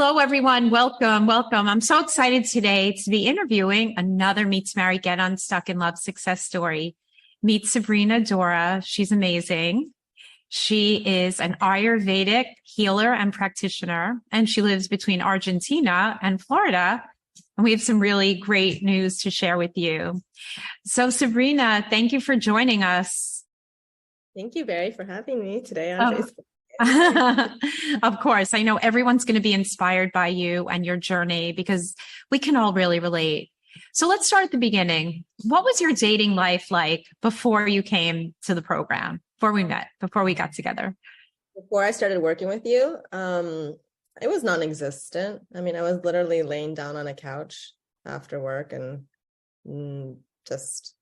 Hello, everyone. Welcome. Welcome. I'm so excited today to be interviewing another Meet to Marry, Get Unstuck in Love success story. Meet Sabrina Dora. She's amazing. She is an Ayurvedic healer and practitioner, and she lives between Argentina and Florida. And we have some really great news to share with you. So, Sabrina, thank you for joining us. Thank you, Bari, for having me today on Facebook. Of course, I know everyone's going to be inspired by you and your journey because we can all really relate. So let's start at the beginning. What was your dating life like before you came to the program, before we met, before we got together? Before I started working with you, it was non-existent. I mean, I was literally laying down on a couch after work and just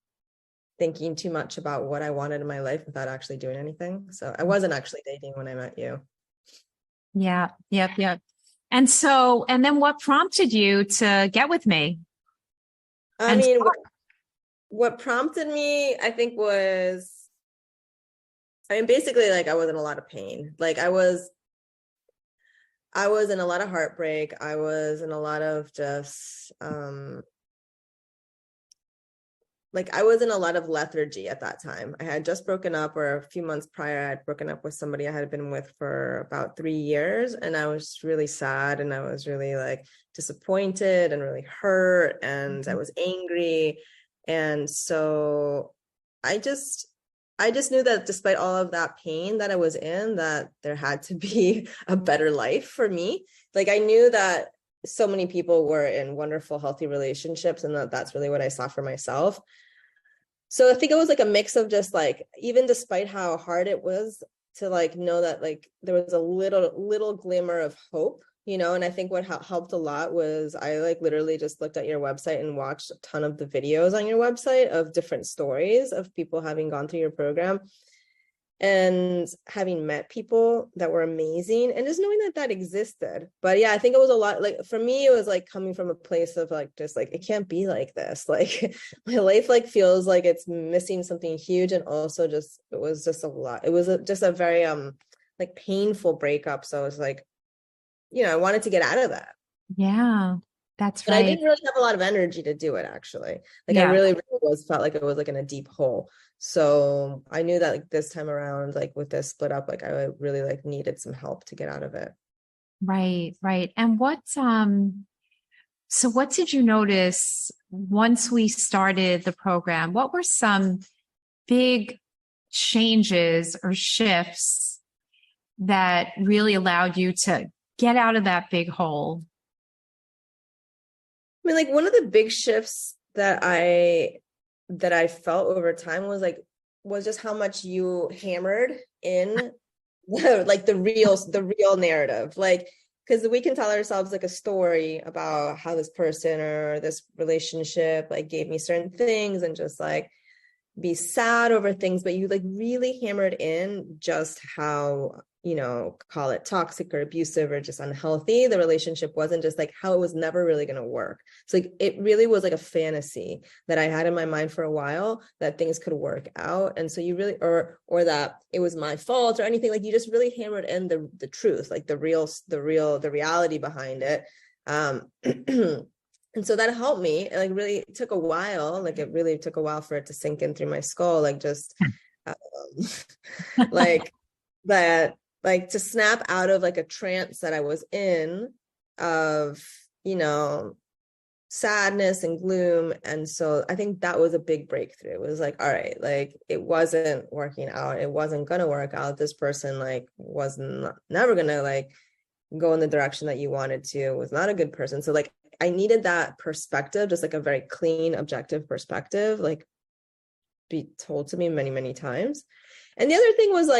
thinking too much about what I wanted in my life without actually doing anything. So I wasn't actually dating when I met you. Yeah. And then what prompted you to get with me? I mean, what prompted me, I think basically like I was in a lot of pain. Like I was in a lot of heartbreak. I was in a lot of just, I was in a lot of lethargy at that time. I had just broken up, or a few months prior, I had broken up with somebody I had been with for about 3 years. And I was really sad, and I was really disappointed and really hurt, and I was angry. And so I just knew that despite all of that pain that I was in, that there had to be a better life for me. Like I knew that so many people were in wonderful, healthy relationships, and that's really what I saw for myself. So I think it was a mix of just even despite how hard it was to know that there was a little glimmer of hope, and I think what helped a lot was I literally just looked at your website and watched a ton of the videos on your website of different stories of people having gone through your program and having met people that were amazing and just knowing that existed. But yeah, I think it was a lot, for me, it was coming from a place of it can't be like this. My life feels like it's missing something huge. And also it was just a lot. It was just a very painful breakup. So it's I wanted to get out of that. Yeah, that's but right. I didn't really have a lot of energy to do it, actually. I really felt like it was in a deep hole. So I knew that this time around, with this split up, I really needed some help to get out of it. Right. And so what did you notice once we started the program? What were some big changes or shifts that really allowed you to get out of that big hole? I mean, one of the big shifts that I felt over time was just how much you hammered in the real narrative. Because we can tell ourselves a story about how this person or this relationship gave me certain things and just be sad over things, but you really hammered in just how, call it toxic or abusive or just unhealthy the relationship was, and just how it was never really going to work. So it really was a fantasy that I had in my mind for a while that things could work out. And so you really, or that it was my fault or anything, you just really hammered in the truth, the reality behind it. And so that helped me. Really it took a while. It really took a while for it to sink in through my skull. That, to snap out of a trance that I was in of, sadness and gloom. And so I think that was a big breakthrough. It was all right, it wasn't working out. It wasn't going to work out. This person wasn't never going to go in the direction that you wanted to, was not a good person. So I needed that perspective, just a very clean, objective perspective, be told to me many, many times. And the other thing was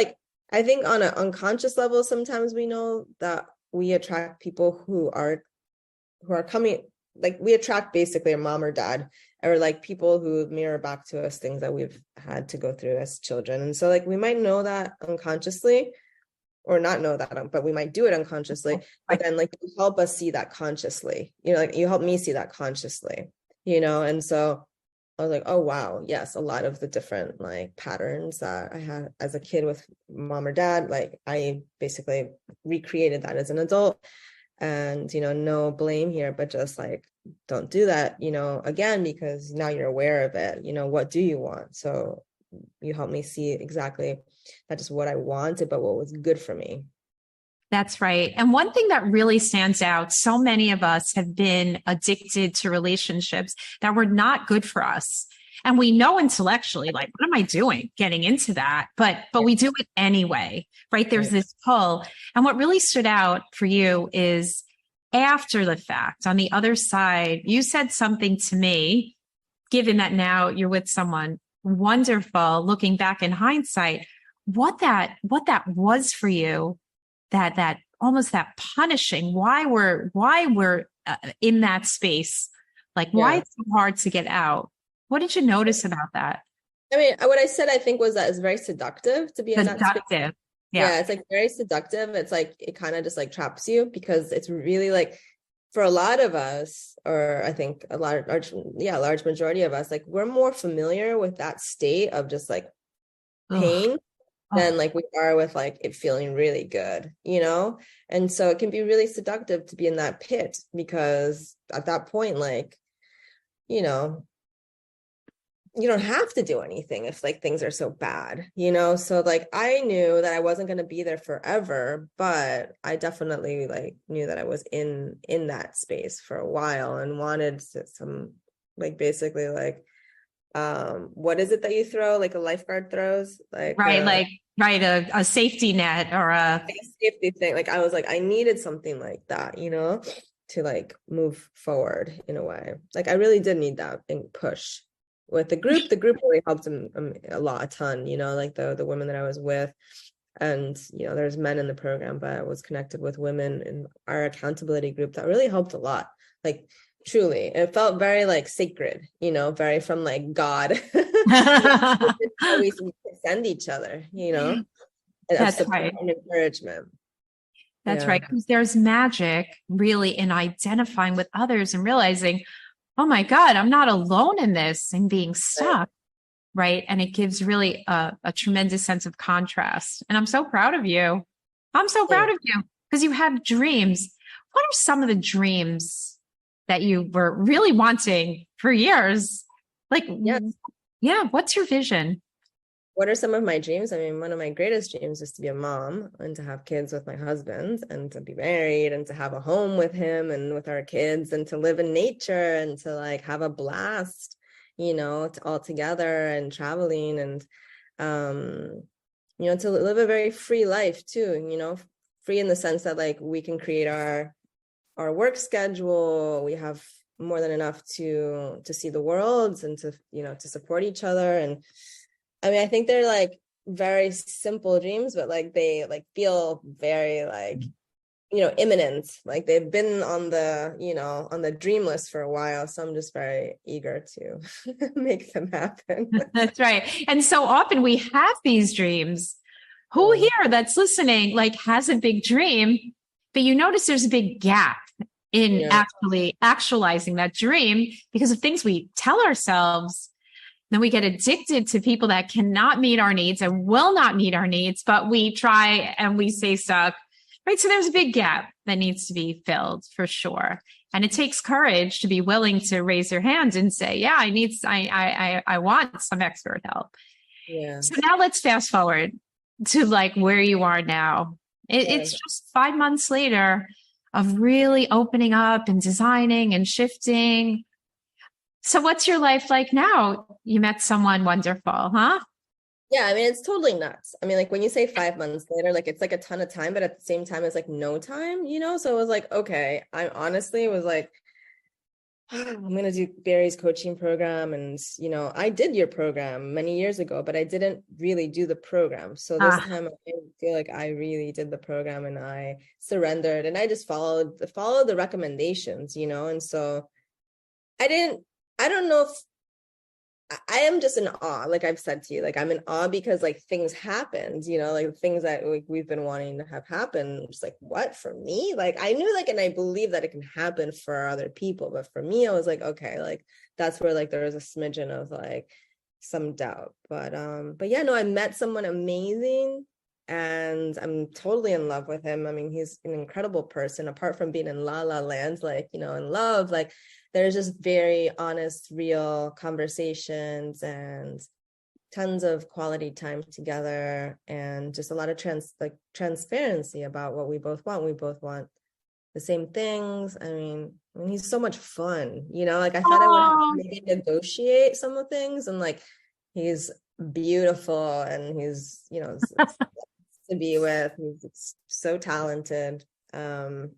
I think on an unconscious level, sometimes we know that we attract people who are coming, we attract basically a mom or dad, or people who mirror back to us things that we've had to go through as children. And so we might know that unconsciously, or not know that, but we might do it unconsciously. But then you help us see that consciously, you help me see that consciously, and so I was oh wow, yes, a lot of the different patterns that I had as a kid with mom or dad, I basically recreated that as an adult. and, no blame here, but just like, don't do that, again, because now you're aware of it. What do you want? So you helped me see exactly not just what I wanted, but what was good for me. That's right. And one thing that really stands out, so many of us have been addicted to relationships that were not good for us. And we know intellectually, like, what am I doing getting into that? But we do it anyway, right? There's this pull. And what really stood out for you is after the fact, on the other side, you said something to me, given that now you're with someone wonderful, looking back in hindsight, what that was for you, that almost that punishing, why we're in that space, like why it's so hard to get out. What did you notice about that? I mean, what I said, I think, was that it's very seductive to be in that space. Yeah. It's like very seductive. It's like, it kind of just like traps you, because it's really like, for a lot of us, or I think a large majority of us, like, we're more familiar with that state of just like pain than like we are with like it feeling really good, And so it can be really seductive to be in that pit, because at that point, like, you don't have to do anything if like things are so bad, So like, I knew that I wasn't going to be there forever, but I definitely like knew that I was in that space for a while, and wanted some, like, basically like, what is it that you throw, like a lifeguard throws, like a safety net or a safety thing. Like, I was like, I needed something like that, to like move forward in a way. Like, I really did need that and push with the group. The group really helped him a ton, like the women that I was with. And, there's men in the program, but I was connected with women in our accountability group that really helped a lot. Like, truly, it felt very like sacred, very from like God. How we send each other, and That's right. And encouragement. That's right. Because there's magic really in identifying with others and realizing, oh my God, I'm not alone in this and being stuck. Right. And it gives really a tremendous sense of contrast. And I'm so proud of you. I'm so proud of you because you have dreams. What are some of the dreams that you were really wanting for years? Like, what's your vision? What are some of my dreams? I mean, one of my greatest dreams is to be a mom and to have kids with my husband and to be married and to have a home with him and with our kids and to live in nature and to like have a blast, all together and traveling and, to live a very free life too, free in the sense that like we can create our work schedule. We have more than enough to see the world and to, to support each other. And I mean, I think they're like very simple dreams, but like they like feel very like, imminent. Like they've been on the, on the dream list for a while. So I'm just very eager to make them happen. That's right. And so often we have these dreams. Who here that's listening, like has a big dream, but you notice there's a big gap in actually actualizing that dream because of things we tell ourselves. Then we get addicted to people that cannot meet our needs and will not meet our needs, but we try and we stay stuck, right? So there's a big gap that needs to be filled for sure. And it takes courage to be willing to raise your hand and say, yeah, I want some expert help. Yeah. So now let's fast forward to like where you are now. It's just 5 months later of really opening up and designing and shifting. So what's your life like now? You met someone wonderful, huh? Yeah, I mean, it's totally nuts. I mean, like when you say 5 months later, like it's like a ton of time, but at the same time, it's like no time, So it was like, okay, I honestly was like, I'm going to do Bari's coaching program. And, I did your program many years ago, but I didn't really do the program. So this time I feel like I really did the program and I surrendered and I just followed the recommendations, And so I don't know if I am just in awe. Like I've said to you, like I'm in awe because like things happened, like things that like, we've been wanting to have happen. Just like, what, for me? Like I knew like, and I believe that it can happen for other people. But for me, I was like, okay, like that's where like there was a smidgen of like some doubt. But yeah, no, I met someone amazing. and I'm totally in love with him. I mean, he's an incredible person. Apart from being in La La Land, like, you know, in love, like there's just very honest, real conversations and tons of quality time together, and just a lot of transparency about what we both want. We both want the same things. I mean, he's so much fun, you know, like I thought I would have to maybe negotiate some of things, and like he's beautiful and he's, you know, to be with. He's so talented. And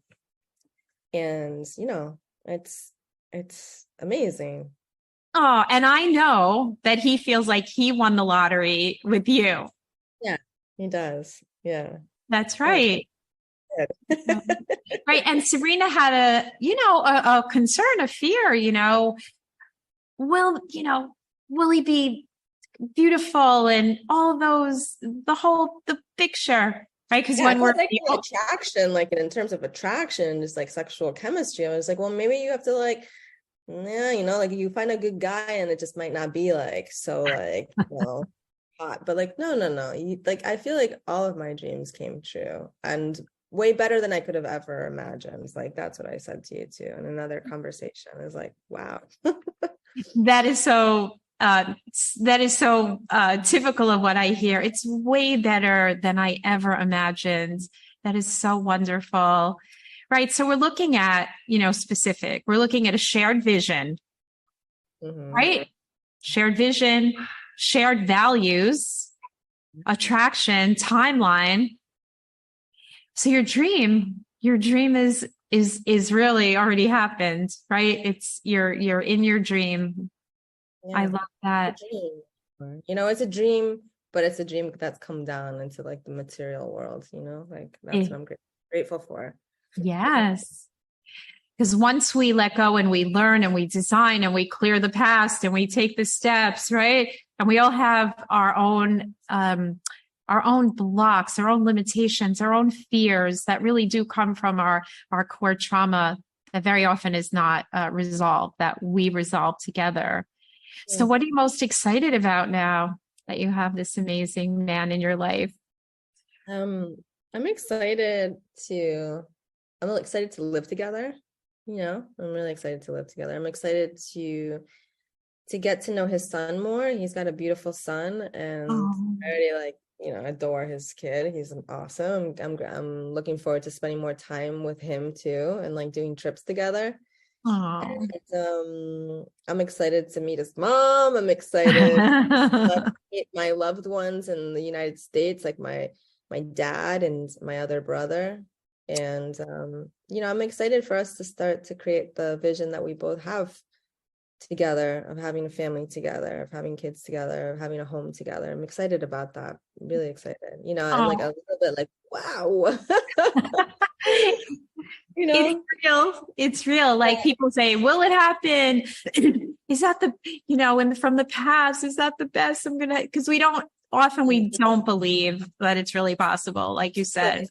you know, it's amazing. Oh, and I know that he feels like he won the lottery with you. Yeah, he does. Yeah. That's right. Right. And Sabrina had a concern, a fear, will he be beautiful and all those, the picture, right? Because when we're like attraction, like in terms of attraction, just like sexual chemistry, I was like, well, maybe you have to like, yeah, you know, like you find a good guy and it just might not be like so like, you know, hot. But like, no. Like I feel like all of my dreams came true and way better than I could have ever imagined. It's like that's what I said to you too in another conversation. Is like, wow. That is so typical of what I hear. It's way better than I ever imagined. That is so wonderful. Right. So we're looking at, specific, we're looking at a shared vision, right? Shared vision, shared values, attraction, timeline. So your dream is really already happened, right? It's you're in your dream. Yeah, I love that. It's a dream, but it's a dream that's come down into like the material world, like that's what I'm grateful for. Yes. Because once we let go and we learn and we design and we clear the past and we take the steps, right? And we all have our own blocks, our own limitations, our own fears that really do come from our core trauma that very often is not resolved, that we resolve together. Yeah. So what are you most excited about now that you have this amazing man in your life? I'm excited to live together. I'm really excited to live together. I'm excited to get to know his son more. He's got a beautiful son, and I already adore his kid. He's awesome. I'm looking forward to spending more time with him too, and like doing trips together. And, I'm excited to meet his mom. I'm excited to meet my loved ones in the United States, like my dad and my other brother. And, I'm excited for us to start to create the vision that we both have together, of having a family together, of having kids together, of having a home together. I'm excited about that. I'm really excited, and like a little bit like, wow. It's real. Like people say, will it happen? Is that from the past, is that the best because we don't believe that it's really possible, like you said.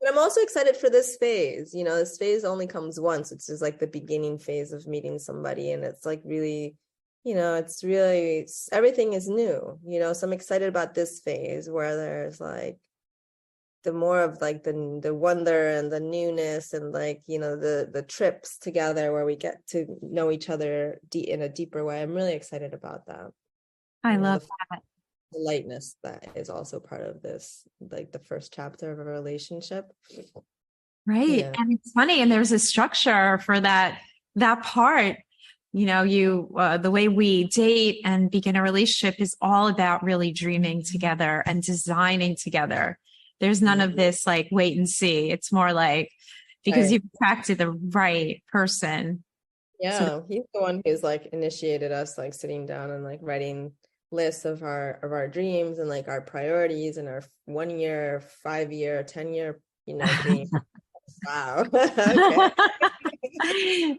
But I'm also excited for this phase. This phase only comes once. It's just like the beginning phase of meeting somebody. And it's like really, it's really, everything is new, so I'm excited about this phase where there's like the more of like the wonder and the newness and like, the trips together where we get to know each other in a deeper way. I'm really excited about that. I love that. The lightness that is also part of this, like the first chapter of a relationship. Right. Yeah. And it's funny. And there's a structure for that part, the way we date and begin a relationship is all about really dreaming together and designing together. There's none of this like wait and see. It's more like because you've attracted the right person. Yeah. So he's the one who's like initiated us like sitting down and like writing lists of our dreams and like our priorities and our 1 year, 5 year, 10-year, dream. Wow.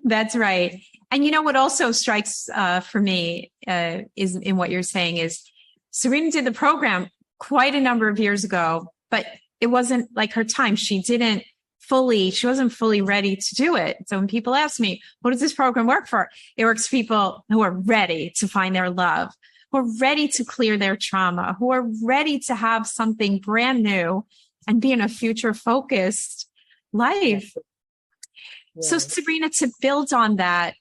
That's right. And what also strikes for me is in what you're saying is Sabrina did the program quite a number of years ago, but it wasn't like her time. She wasn't fully ready to do it. So when people ask me, what does this program work for? It works for people who are ready to find their love, who are ready to clear their trauma, who are ready to have something brand new and be in a future focused life. So Sabrina, to build on that,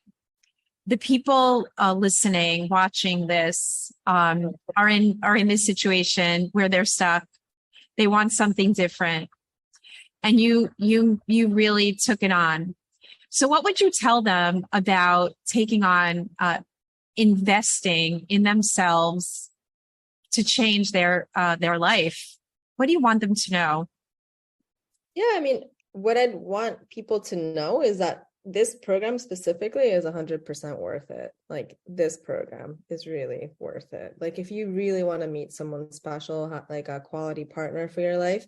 the people listening, watching this, are in this situation where they're stuck. They want something different, and you really took it on. So, what would you tell them about taking on, investing in themselves to change their life? What do you want them to know? Yeah, I mean, what I'd want people to know is that this program specifically is 100% worth it. Like, this program is really worth it. Like, if you really want to meet someone special, like a quality partner for your life,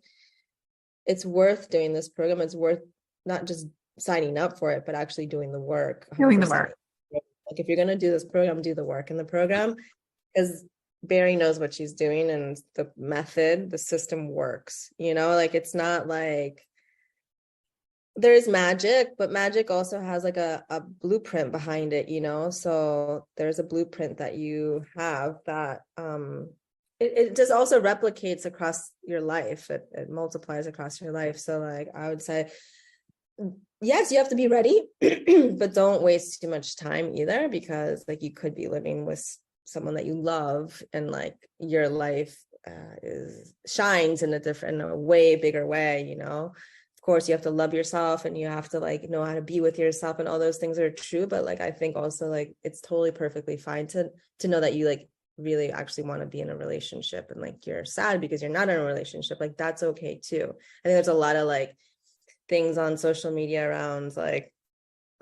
it's worth doing this program. It's worth not just signing up for it, but actually doing the work. 100%. Doing the work. Like, if you're going to do this program, do the work in the program, because Bari knows what she's doing, and the method, the system works, like, it's not like there's magic, but magic also has like a blueprint behind it, so there's a blueprint that you have that it just also replicates across your life. It multiplies across your life. So, like, I would say, yes, you have to be ready, but don't waste too much time either, because, like, you could be living with someone that you love, and, like, your life shines in a way bigger way. Of course, you have to love yourself, and you have to, like, know how to be with yourself, and all those things are true. But, like, I think also, like, it's totally perfectly fine to know that you, like, really actually want to be in a relationship, and, like, you're sad because you're not in a relationship. Like, that's okay too. I think there's a lot of, like, things on social media around, like,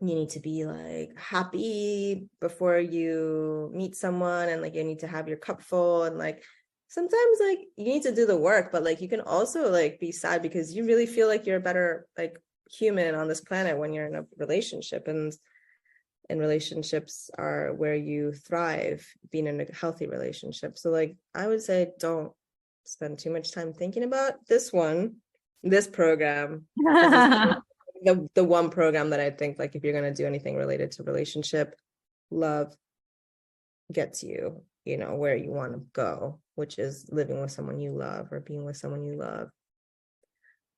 you need to be, like, happy before you meet someone, and, like, you need to have your cup full, and, like, sometimes, like, you need to do the work, but, like, you can also, like, be sad because you really feel like you're a better, like, human on this planet when you're in a relationship, and relationships are where you thrive, being in a healthy relationship. So, like, I would say, don't spend too much time thinking about this program. The one program that I think, like, if you're going to do anything related to relationship, love gets you, where you want to go, which is living with someone you love or being with someone you love.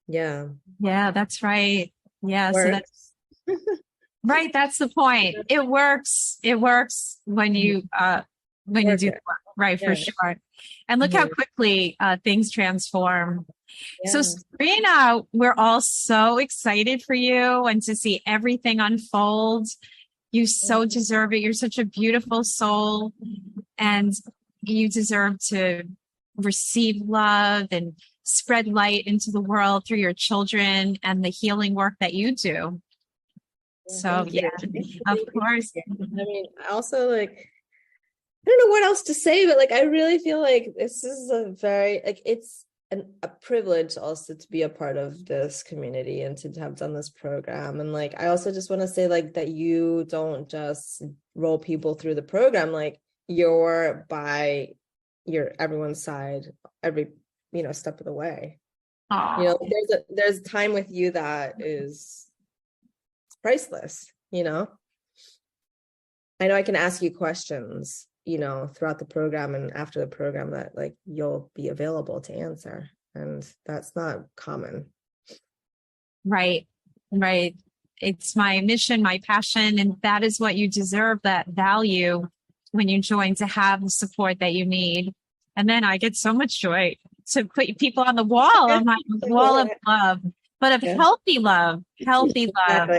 Yeah. Yeah, that's right. Yeah. So that's right. That's the point. It works. It works when you do the work, right? Yeah. For sure. And look how quickly things transform. Yeah. So Sabrina, we're all so excited for you and to see everything unfold. You so deserve it. You're such a beautiful soul, and you deserve to receive love and spread light into the world through your children and the healing work that you do. So, yeah, of course. I mean, I also, like, I don't know what else to say, but, like, I really feel like this is a very, like, it's a privilege also to be a part of this community and to have done this program. And, like, I also just want to say, like, that you don't just roll people through the program. Like, you're by everyone's side every, step of the way. Aww. There's time with you that is priceless. I know I can ask you questions, throughout the program and after the program that, like, you'll be available to answer. And that's not common. Right. It's my mission, my passion, and that is what you deserve, that value when you join, to have the support that you need. And then I get so much joy to put people on the wall, on my wall of love, but of healthy love. Healthy love.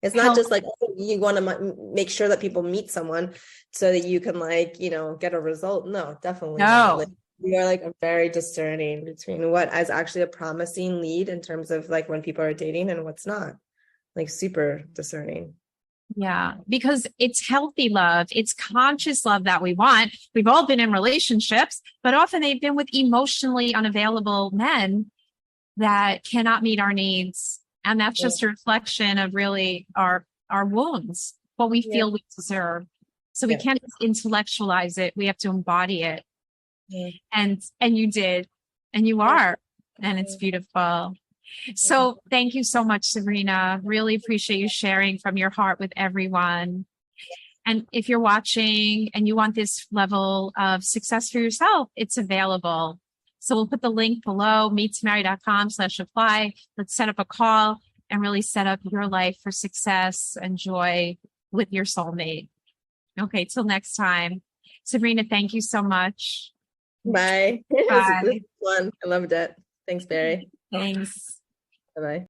It's not just like, oh, you want to make sure that people meet someone so that you can, like, get a result. No, definitely not. Like, we are, like, a very discerning between what is actually a promising lead in terms of, like, when people are dating and what's not. Like, super discerning. Yeah, because it's healthy love. It's conscious love that we want. We've all been in relationships, but often they've been with emotionally unavailable men that cannot meet our needs. And that's just a reflection of really our wounds, what we feel we deserve. So we can't just intellectualize it. We have to embody it. And you did, and you are, and it's beautiful. So thank you so much, Sabrina. Really appreciate you sharing from your heart with everyone. And if you're watching and you want this level of success for yourself, it's available. So we'll put the link below, meettomarry.com/apply. Let's set up a call and really set up your life for success and joy with your soulmate. Okay, till next time. Sabrina, thank you so much. Bye. This was fun. I loved it. Thanks, Bari. Thanks. Bye-bye.